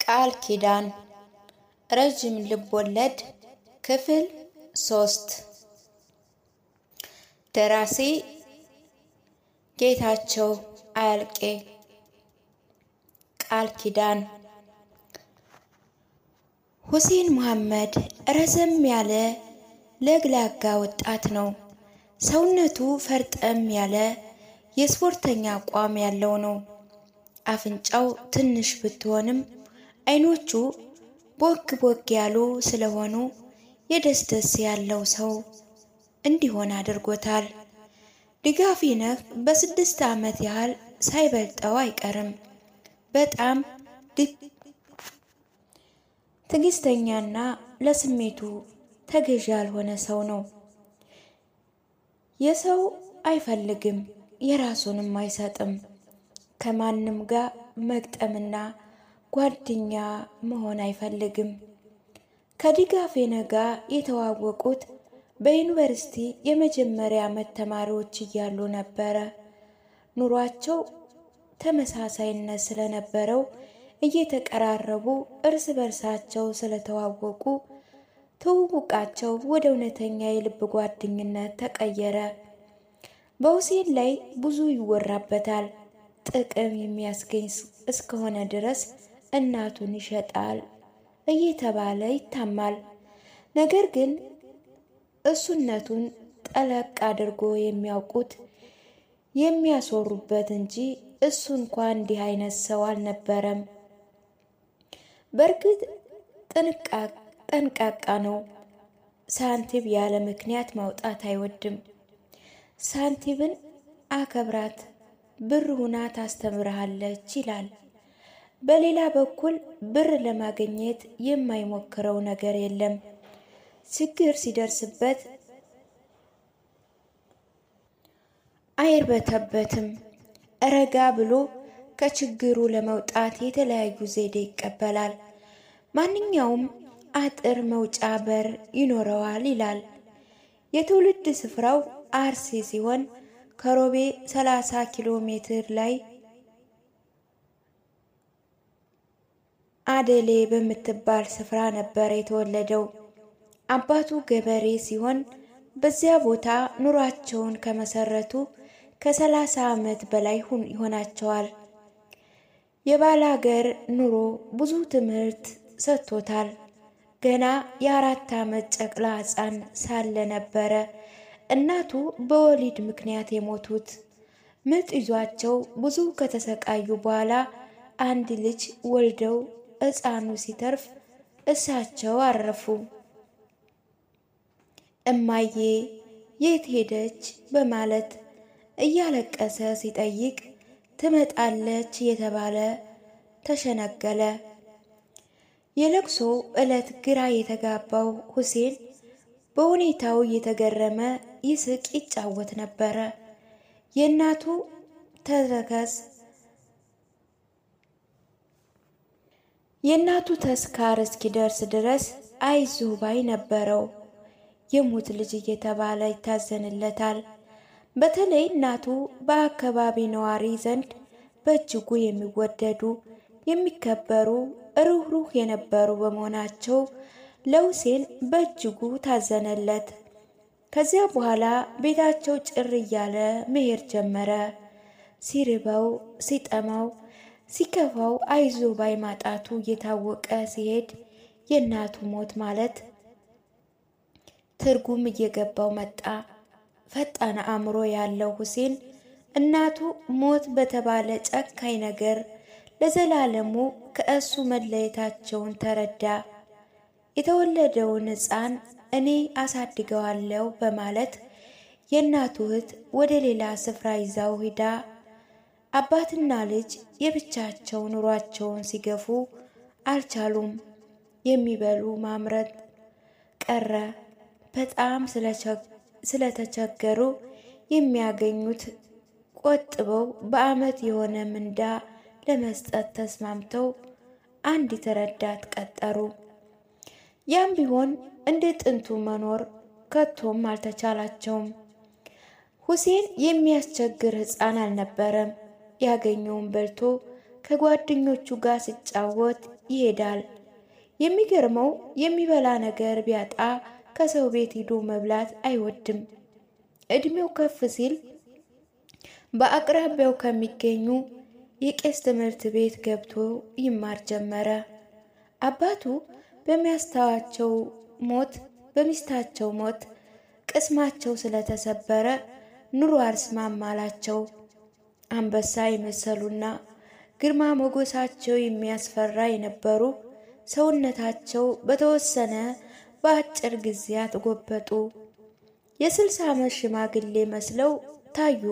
ቃል ኪዳን ረጅም ልቦለድ ክፍል 3 ደራሲ ጌታቸው አያልቄ። ቃል ኪዳን ሁሴን መሐመድ ረዘም ያለ ለግላጋ ወጣት ነው። ሰውነቱ ፈርጠም ያለ የስፖርተኛ አቋም ያለው ነው። አፍንጫው ትንሽ ብትሆንም አይኖቹ ቦግ ቦግ ያሉ ስለሆኑ የደስ ያለው ሰው እንዲሆን አድርጎታል። ድጋፊነህ በ6 ዓመት ያህል ሳይበልጠው አይቀርም። በጣም ትዕግስተኛና ለስሜቱ ተገዢ ያልሆነ ሰው ነው። የሰው አይፈልግም፣ የራሱንም አይሰጥም። ከማንም ጋር መግጠምና ጓደኛ መሆን አይፈልግም። ከድጋፌነህ ጋር የተዋወቁት በዩኒቨርሲቲ የመጀመሪያ ዓመት ተማሪዎች እያሉ ነበረ። ኑሯቸው ተመሳሳይነት ስለነበረው እየተቀራረቡ እርስ በርሳቸው ስለተዋወቁ ትውውቃቸው ወደ እውነተኛ የልብ ጓደኝነት ተቀየረ። በሁሴን ላይ ብዙ ይወራበታል። ጥቅም የሚያስገኝ እስከሆነ ድረስ እናቱን ይሸጣል እየተባለ ይታማል። ነገር ግን እሱነቱን ጠለቅ አድርጎ የሚያውቁት የሚያስወሩበት እንጂ እሱ እንኳን እንዲህ አይነት ሰው አልነበረም። በእርግጥ ጠንቃቃ ነው። ሳንቲም ያለ ምክንያት ማውጣት አይወድም። ሳንቲምን አከብራት፣ ብር ሁና ታስተምርሃለች ይላል። በሌላ በኩል ብር ለማግኘት የማይሞክረው ነገር የለም። ችግር ሲደርስበት አይርበተበትም። ረጋ ብሎ ከችግሩ ለመውጣት የተለያዩ ዘዴ ይቀበላል። ማንኛውም አጥር መውጫ በር ይኖረዋል ይላል። የትውልድ ስፍራው አርሲ ሲሆን ከሮቤ 30 ኪሎ ሜትር ላይ አደሌ በምትባል ስፍራ ነበር የተወለደው። አባቱ ገበሬ ሲሆን በዚያ ቦታ ኑሯቸውን ከመሰረቱ ከ30 ዓመት በላይ ይሆናቸዋል። የባላገር ኑሮ ብዙ ትምህርት ሰጥቶታል። ገና የ4 ዓመት ጨቅላ ሕፃን ሳለ ነበረ እናቱ በወሊድ ምክንያት የሞቱት። ምጥ ይዟቸው ብዙ ከተሰቃዩ በኋላ አንድ ልጅ ወልደው ሕፃኑ ሲተርፍ እሳቸው አረፉ። እማዬ የት ሄደች በማለት እያለቀሰ ሲጠይቅ ትመጣለች የተባለ ተሸነገለ። የለቅሶ ዕለት ግራ የተጋባው ሁሴን በሁኔታው እየተገረመ ይስቅ ይጫወት ነበረ። የእናቱ ተስካር እስኪደርስ ድረስ አይዞህ ባይ ነበረው። የሙት ልጅ እየተባለ ይታዘንለታል። በተለይ እናቱ በአካባቢ ነዋሪ ዘንድ በእጅጉ የሚወደዱ የሚከበሩ ሩህሩህ የነበሩ በመሆናቸው ለሁሴን በእጅጉ ታዘነለት። ከዚያ በኋላ ቤታቸው ጭር እያለ መሄድ ጀመረ። ሲርበው፣ ሲጠማው፣ ሲከፋው አይዞ ባይ ማጣቱ እየታወቀ ሲሄድ የእናቱ ሞት ማለት ትርጉም እየገባው መጣ። ፈጣን አእምሮ ያለው ሁሴን እናቱ ሞት በተባለ ጨካኝ ነገር ለዘላለሙ ከእሱ መለየታቸውን ተረዳ። የተወለደውን ሕፃን እኔ አሳድገዋለሁ በማለት የእናቱ እህት ወደ ሌላ ስፍራ ይዛው ሂዳ አባትና ልጅ የብቻቸው ኑሯቸውን ሲገፉ አልቻሉም። የሚበሉ ማምረት ቀረ። በጣም ስለተቸገሩ የሚያገኙት ቆጥበው በዓመት የሆነ ምንዳ ለመስጠት ተስማምተው አንዲት ረዳት ቀጠሩ። ያም ቢሆን እንደ ጥንቱ መኖር ከቶም አልተቻላቸውም። ሁሴን የሚያስቸግር ሕፃን አልነበረም። ያገኘውን በልቶ ከጓደኞቹ ጋር ሲጫወት ይሄዳል። የሚገርመው የሚበላ ነገር ቢያጣ ከሰው ቤት ሂዶ መብላት አይወድም። እድሜው ከፍ ሲል በአቅራቢያው ከሚገኙ የቄስ ትምህርት ቤት ገብቶ ይማር ጀመረ። አባቱ በሚስታቸው ሞት ቅስማቸው ስለተሰበረ ኑሮ አልስማማ አላቸው። አንበሳ የመሰሉና ግርማ ሞገሳቸው የሚያስፈራ የነበሩ ሰውነታቸው በተወሰነ በአጭር ጊዜያት ጎበጡ። የ60 ዓመት ሽማግሌ መስለው ታዩ።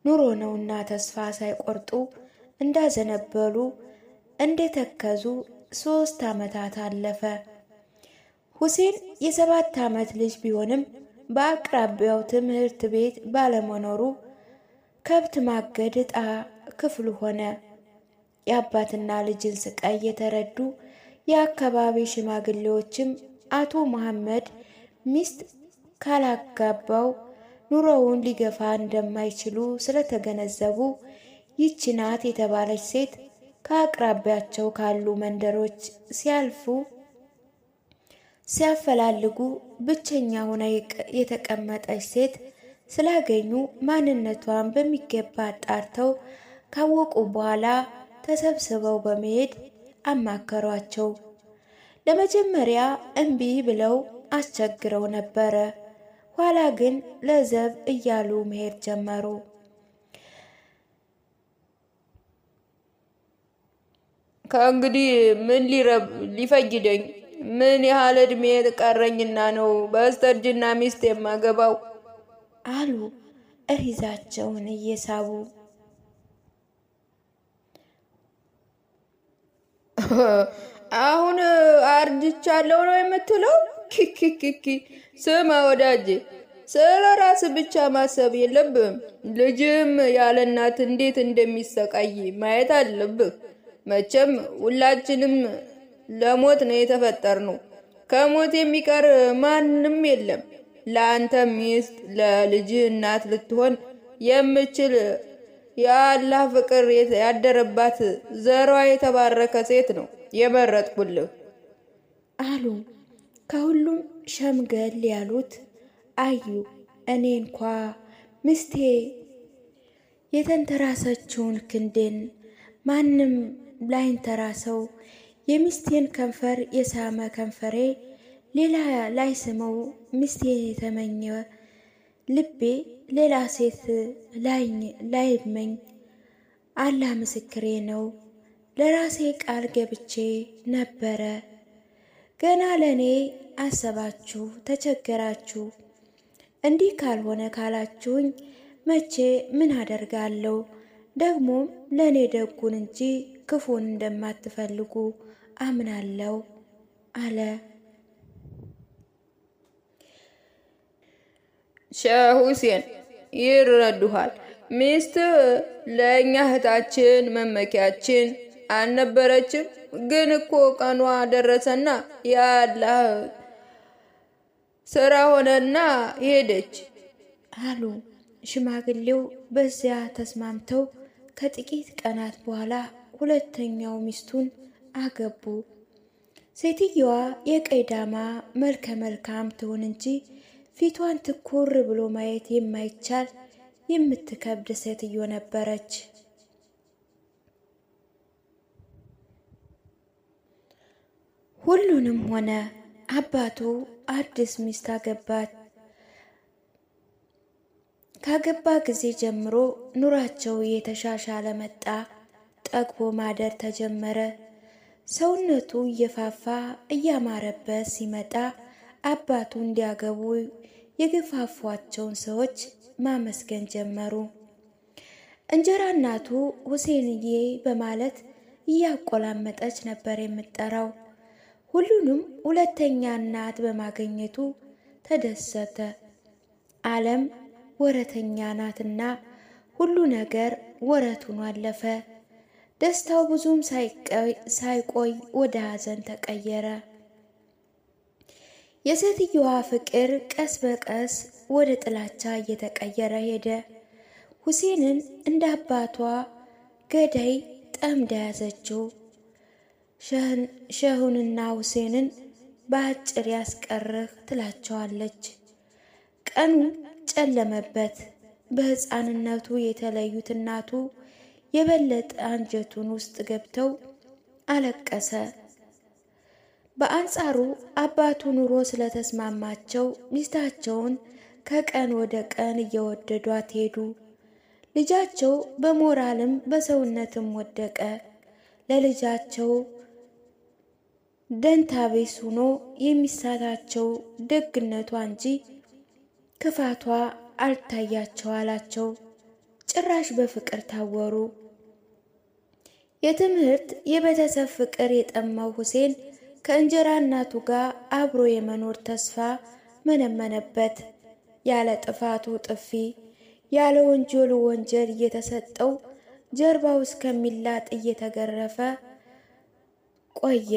ኑሮ ነውና ተስፋ ሳይቆርጡ እንዳዘነበሉ እንደተከዙ 3 ዓመታት አለፈ። ሁሴን የ7 ዓመት ልጅ ቢሆንም በአቅራቢያው ትምህርት ቤት ባለመኖሩ ከብት ማገድ ዕጣ ክፍሉ ሆነ። የአባትና ልጅን ስቃይ የተረዱ የአካባቢ ሽማግሌዎችም አቶ መሐመድ ሚስት ካላጋባው ኑሮውን ሊገፋ እንደማይችሉ ስለተገነዘቡ ይህች ናት የተባለች ሴት ከአቅራቢያቸው ካሉ መንደሮች ሲያፈላልጉ ብቸኛ ሆና የተቀመጠች ሴት ስላገኙ ማንነቷን በሚገባ አጣርተው ካወቁ በኋላ ተሰብስበው በመሄድ አማከሯቸው። ለመጀመሪያ እምቢ ብለው አስቸግረው ነበረ። ኋላ ግን ለዘብ እያሉ መሄድ ጀመሩ። ከእንግዲህ ምን ሊፈይደኝ? ምን ያህል እድሜ ቀረኝና ነው በስተርጅና ሚስት የማገባው? አሉ እሪዛቸውን እየሳቡ። አሁን አርጅቻለሁ ነው የምትለው? ኪኪኪኪ ስማ ወዳጄ፣ ስለ ራስ ብቻ ማሰብ የለብህም። ልጅም ያለ እናት እንዴት እንደሚሰቃይ ማየት አለብህ። መቼም ሁላችንም ለሞት ነው የተፈጠርነው። ከሞት የሚቀር ማንም የለም። ለአንተ ሚስት፣ ለልጅህ እናት ልትሆን የምችል የአላህ ፍቅር ያደረባት ዘሯ የተባረከ ሴት ነው የመረጥኩልህ አሉ። ከሁሉም ሸምገል ያሉት አዩ። እኔ እንኳ ምስቴ የተንተራሰችውን ክንዴን ማንም ላይንተራሰው፣ የሚስቴን ከንፈር የሳመ ከንፈሬ ሌላ ላይስመው፣ ሚስቴን የተመኘ ልቤ ሌላ ሴት ላይመኝ። አላህ ምስክሬ ነው። ለራሴ ቃል ገብቼ ነበረ። ገና ለእኔ አሰባችሁ ተቸገራችሁ። እንዲህ ካልሆነ ካላችሁኝ መቼ ምን አደርጋለሁ? ደግሞም ለእኔ ደጉን እንጂ ክፉን እንደማትፈልጉ አምናለሁ አለ። ሼህ ሁሴን ይረዱሃል። ሚስት ለእኛ እህታችን መመኪያችን አልነበረችም? ግን እኮ ቀኗ ደረሰና የአላህ ስራ ሆነና ሄደች አሉ። ሽማግሌው በዚያ ተስማምተው ከጥቂት ቀናት በኋላ ሁለተኛው ሚስቱን አገቡ። ሴትየዋ የቀይዳማ መልከ መልካም ትሆን እንጂ ፊቷን ትኩር ብሎ ማየት የማይቻል የምትከብድ ሴትዮ ነበረች። ሁሉንም ሆነ አባቱ አዲስ ሚስት አገባት። ካገባ ጊዜ ጀምሮ ኑራቸው እየተሻሻለ መጣ። ጠግቦ ማደር ተጀመረ። ሰውነቱ እየፋፋ እያማረበት ሲመጣ አባቱ እንዲያገቡ የገፋፏቸውን ሰዎች ማመስገን ጀመሩ። እንጀራ እናቱ ሁሴንዬ በማለት እያቆላመጠች ነበር የምትጠራው። ሁሉንም ሁለተኛ እናት በማግኘቱ ተደሰተ። ዓለም ወረተኛ ናትና ሁሉ ነገር ወረቱን አለፈ። ደስታው ብዙም ሳይቆይ ወደ ሐዘን ተቀየረ። የሴትየዋ ፍቅር ቀስ በቀስ ወደ ጥላቻ እየተቀየረ ሄደ። ሁሴንን እንደ አባቷ ገዳይ ጠምዳ ያዘችው። ሸሁንና ሁሴንን በአጭር ያስቀርህ ትላቸዋለች። ቀኑ ጨለመበት። በሕፃንነቱ የተለዩት እናቱ የበለጠ አንጀቱን ውስጥ ገብተው አለቀሰ። በአንጻሩ አባቱ ኑሮ ስለተስማማቸው ሚስታቸውን ከቀን ወደ ቀን እየወደዷት ሄዱ። ልጃቸው በሞራልም በሰውነትም ወደቀ። ለልጃቸው ደንታቤስ ሆኖ የሚሳታቸው ደግነቷ እንጂ ክፋቷ አልታያቸው አላቸው። ጭራሽ በፍቅር ታወሩ። የትምህርት የቤተሰብ ፍቅር የጠማው ሁሴን ከእንጀራ እናቱ ጋር አብሮ የመኖር ተስፋ መነመነበት። ያለ ጥፋቱ ጥፊ፣ ያለ ወንጀሉ ወንጀል እየተሰጠው ጀርባው እስከሚላጥ እየተገረፈ ቆየ።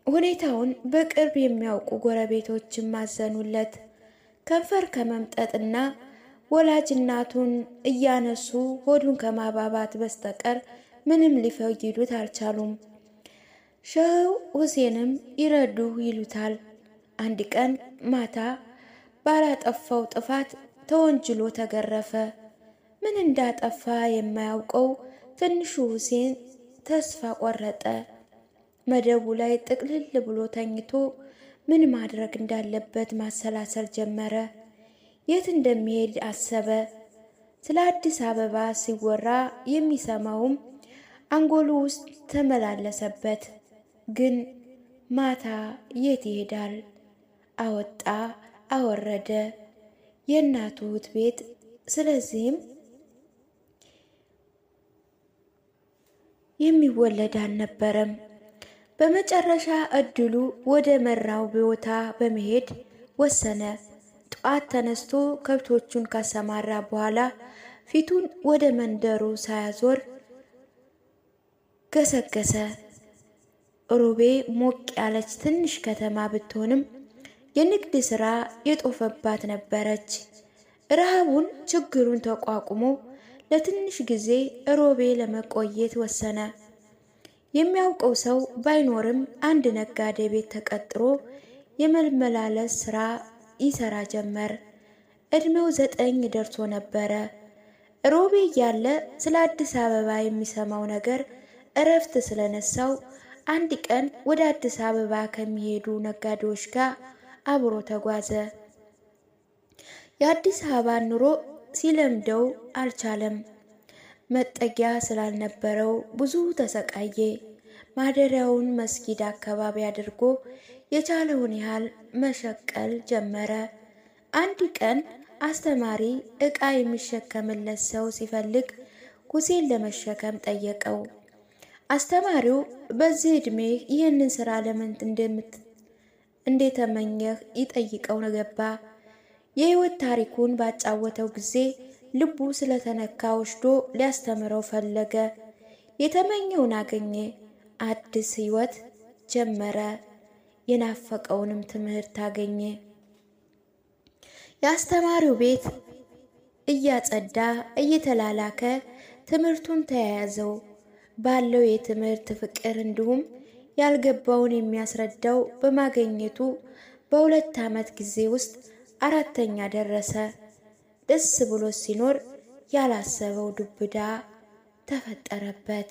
ሁኔታውን በቅርብ የሚያውቁ ጎረቤቶችም ማዘኑለት። ከንፈር ከመምጠጥና ወላጅ እናቱን እያነሱ ሆዱን ከማባባት በስተቀር ምንም ሊፈይዱት አልቻሉም። ሸህ ሁሴንም ይረዱህ ይሉታል። አንድ ቀን ማታ ባላጠፋው ጥፋት ተወንጅሎ ተገረፈ። ምን እንዳጠፋ የማያውቀው ትንሹ ሁሴን ተስፋ ቆረጠ። መደቡ ላይ ጥቅልል ብሎ ተኝቶ ምን ማድረግ እንዳለበት ማሰላሰል ጀመረ። የት እንደሚሄድ አሰበ። ስለ አዲስ አበባ ሲወራ የሚሰማውም አንጎሉ ውስጥ ተመላለሰበት። ግን ማታ የት ይሄዳል? አወጣ አወረደ፣ የእናቱ ቤት። ስለዚህም የሚወለድ አልነበረም። በመጨረሻ እድሉ ወደ መራው ቦታ በመሄድ ወሰነ። ጠዋት ተነስቶ ከብቶቹን ካሰማራ በኋላ ፊቱን ወደ መንደሩ ሳያዞር ገሰገሰ። ሮቤ ሞቅ ያለች ትንሽ ከተማ ብትሆንም የንግድ ሥራ የጦፈባት ነበረች። ረሃቡን ችግሩን ተቋቁሞ ለትንሽ ጊዜ ሮቤ ለመቆየት ወሰነ። የሚያውቀው ሰው ባይኖርም አንድ ነጋዴ ቤት ተቀጥሮ የመመላለስ ሥራ ይሰራ ጀመር። ዕድሜው 9 ደርሶ ነበረ። ሮቤ እያለ ስለ አዲስ አበባ የሚሰማው ነገር እረፍት ስለነሳው አንድ ቀን ወደ አዲስ አበባ ከሚሄዱ ነጋዴዎች ጋር አብሮ ተጓዘ። የአዲስ አበባ ኑሮ ሲለምደው አልቻለም። መጠጊያ ስላልነበረው ብዙ ተሰቃየ። ማደሪያውን መስጊድ አካባቢ አድርጎ የቻለውን ያህል መሸቀል ጀመረ። አንድ ቀን አስተማሪ ዕቃ የሚሸከምለት ሰው ሲፈልግ ሁሴን ለመሸከም ጠየቀው። አስተማሪው በዚህ ዕድሜ ይህንን ሥራ ለምን እንደተመኘህ ይጠይቀው ገባ። የሕይወት ታሪኩን ባጫወተው ጊዜ ልቡ ስለተነካ ወስዶ ሊያስተምረው ፈለገ። የተመኘውን አገኘ። አዲስ ሕይወት ጀመረ። የናፈቀውንም ትምህርት አገኘ። የአስተማሪው ቤት እያጸዳ እየተላላከ ትምህርቱን ተያያዘው። ባለው የትምህርት ፍቅር እንዲሁም ያልገባውን የሚያስረዳው በማግኘቱ በ2 ዓመት ጊዜ ውስጥ 4ኛ ደረሰ። ደስ ብሎ ሲኖር ያላሰበው ዱብዳ ተፈጠረበት።